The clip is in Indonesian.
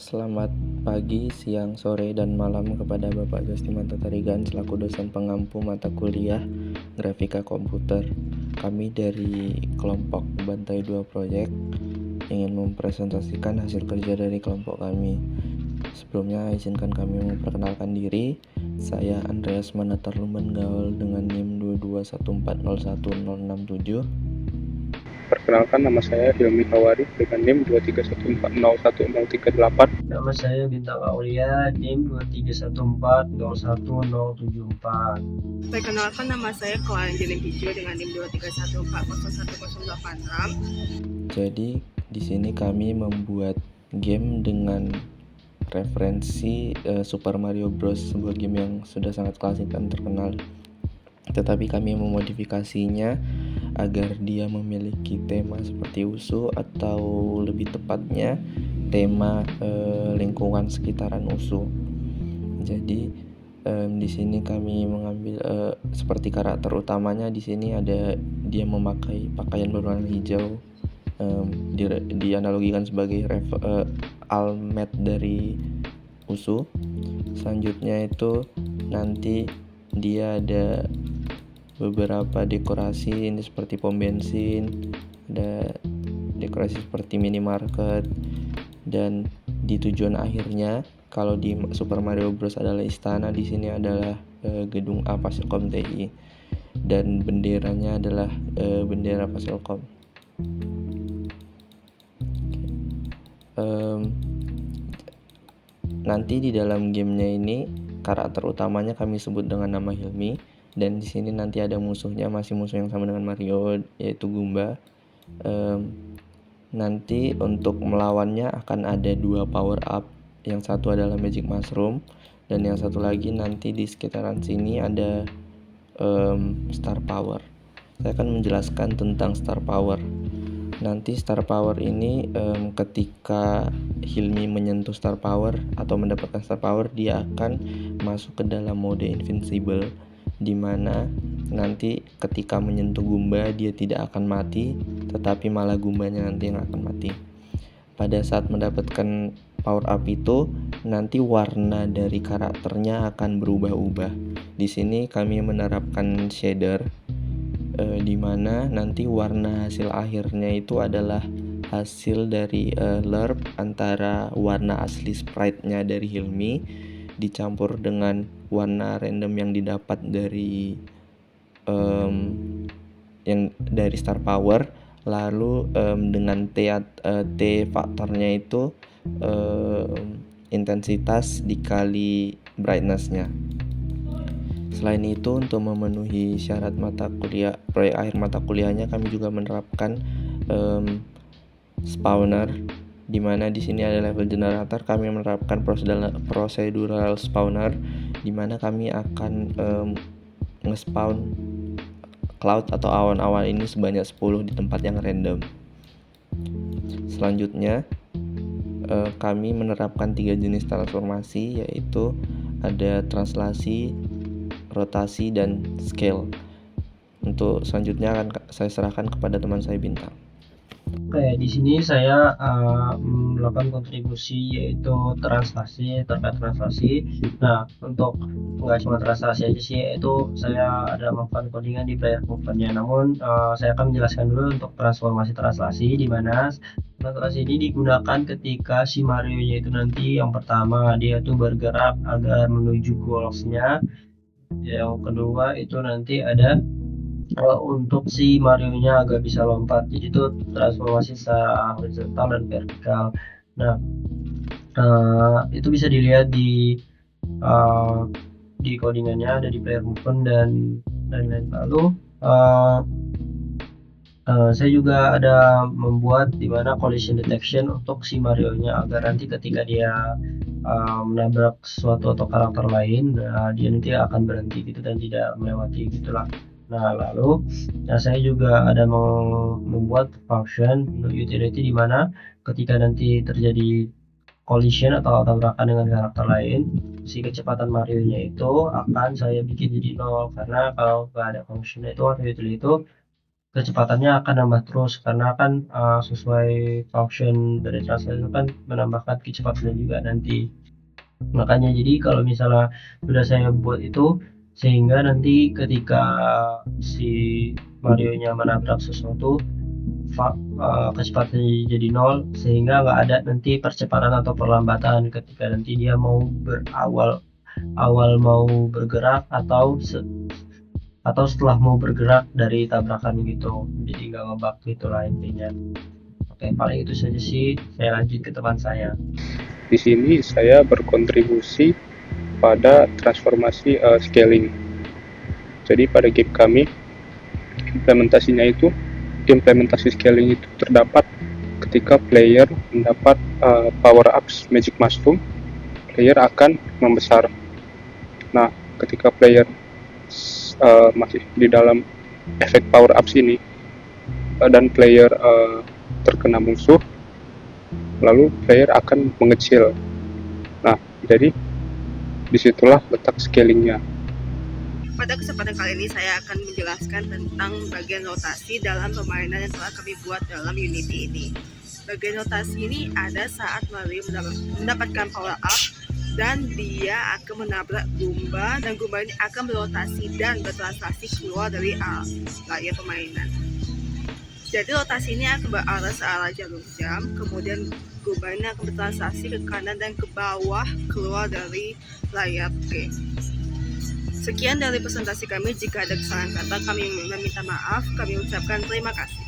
Selamat pagi, siang, sore, dan malam kepada Bapak Justimanta Tarigan selaku dosen pengampu mata kuliah Grafika Komputer. Kami dari kelompok Bantai 2 Project ingin mempresentasikan hasil kerja dari kelompok kami. Sebelumnya izinkan kami memperkenalkan diri. Saya Andreas Manatar Lumban Gaul dengan NIM 221401067. Perkenalkan, nama saya Hilmi Hawari dengan NIM 231401038. Nama saya Bintang Aulia, NIM 231401074. Perkenalkan, nama saya Koan Jelim Hijau dengan NIM 231401086. Jadi di sini kami membuat game dengan referensi Super Mario Bros, sebuah game yang sudah sangat klasik dan terkenal. Tetapi kami memodifikasinya agar dia memiliki tema seperti USU, atau lebih tepatnya tema lingkungan sekitaran USU. Jadi di sini kami mengambil seperti karakter utamanya. Di sini ada dia memakai pakaian berwarna hijau, dianalogikan sebagai almet dari USU. Selanjutnya itu nanti dia ada beberapa dekorasi ini seperti pom bensin, ada dekorasi seperti minimarket, dan di tujuan akhirnya kalau di Super Mario Bros adalah istana, di sini adalah gedung A Fasilkom TI, dan benderanya adalah bendera Fasilkom. Nanti di dalam gamenya ini karakter utamanya kami sebut dengan nama Hilmi, dan di sini nanti ada musuhnya, masih musuh yang sama dengan Mario, yaitu Goomba. Nanti untuk melawannya akan ada 2 power up, yang satu adalah Magic Mushroom, dan yang satu lagi nanti di sekitaran sini ada Star Power. Saya akan menjelaskan tentang Star Power. Nanti Star Power ini ketika Hilmi menyentuh Star Power atau mendapatkan Star Power, dia akan masuk ke dalam mode Invincible, dimana nanti ketika menyentuh Goomba dia tidak akan mati, tetapi malah Goombanya nanti yang akan mati. Pada saat mendapatkan power up itu, nanti warna dari karakternya akan berubah-ubah. Di sini kami menerapkan shader, di mana nanti warna hasil akhirnya itu adalah hasil dari lerp antara warna asli sprite-nya dari Hilmi dicampur dengan warna random yang didapat dari Star Power, lalu dengan T faktornya itu intensitas dikali brightness-nya. Selain itu, untuk memenuhi syarat mata kuliah proyek akhir mata kuliahnya, kami juga menerapkan spawner, di mana di sini ada level generator. Kami menerapkan procedural spawner, di mana kami akan nge-spawn cloud atau awan-awan ini sebanyak 10 di tempat yang random. Selanjutnya kami menerapkan 3 jenis transformasi, yaitu ada translasi, rotasi, dan scale. Untuk selanjutnya akan saya serahkan kepada teman saya Bintang. Oke, di sini saya melakukan kontribusi yaitu translasi, terkait translasi. Nah, untuk nggak cuma translasi aja sih, yaitu saya ada melakukan codingan di player movement-nya. Namun saya akan menjelaskan dulu untuk transformasi translasi, di mana translasi ini digunakan ketika si Mario-nya itu nanti yang pertama dia tuh bergerak agar menuju goals-nya. Yang kedua itu nanti ada untuk si Mario-nya agak bisa lompat, jadi itu transformasi secara horizontal dan vertikal. Nah, itu bisa dilihat di codingannya, ada di player movement dan lain-lain. Lalu saya juga ada membuat dimana collision detection untuk si Mario-nya, agar nanti ketika dia menabrak sesuatu atau karakter lain, dia nanti akan berhenti gitu dan tidak melewati gitulah. Nah, lalu saya juga ada membuat function utility di mana ketika nanti terjadi collision atau tabrakan dengan karakter lain, si kecepatan Mario-nya itu akan saya bikin jadi 0, karena kalau nggak ada function itu atau utility itu kecepatannya akan nambah terus karena kan sesuai function dari translate itu kan menambahkan kecepatan juga nanti. Makanya jadi kalau misalnya sudah saya buat itu sehingga nanti ketika si Mario-nya menabrak sesuatu kecepatannya jadi 0 sehingga nggak ada nanti percepatan atau perlambatan ketika nanti dia mau awal mau bergerak atau setelah mau bergerak dari tabrakan gitu, jadi nggak ngebug gitu lah intinya. Oke, paling itu saja sih, saya lanjut ke teman saya. Di sini saya berkontribusi pada transformasi scaling. Jadi pada game kami implementasi scaling itu terdapat ketika player mendapat power ups Magic Mushroom, player akan membesar. Nah, ketika player masih di dalam efek power ups ini dan player terkena musuh, lalu player akan mengecil. Nah, jadi disitulah letak scalingnya. Pada kesempatan kali ini saya akan menjelaskan tentang bagian rotasi dalam permainan yang telah kami buat dalam Unity ini. Bagian rotasi ini ada saat Mario mendapatkan power up dan dia akan menabrak Goomba, dan Goomba ini akan berotasi dan bertransaksi keluar dari layar permainan. Jadi rotasi ini akan berarah searah jarum jam, kemudian Goomba ini akan bertransaksi ke kanan dan ke bawah keluar dari layar game. Sekian dari presentasi kami. Jika ada kesalahan kata, kami meminta maaf. Kami ucapkan terima kasih.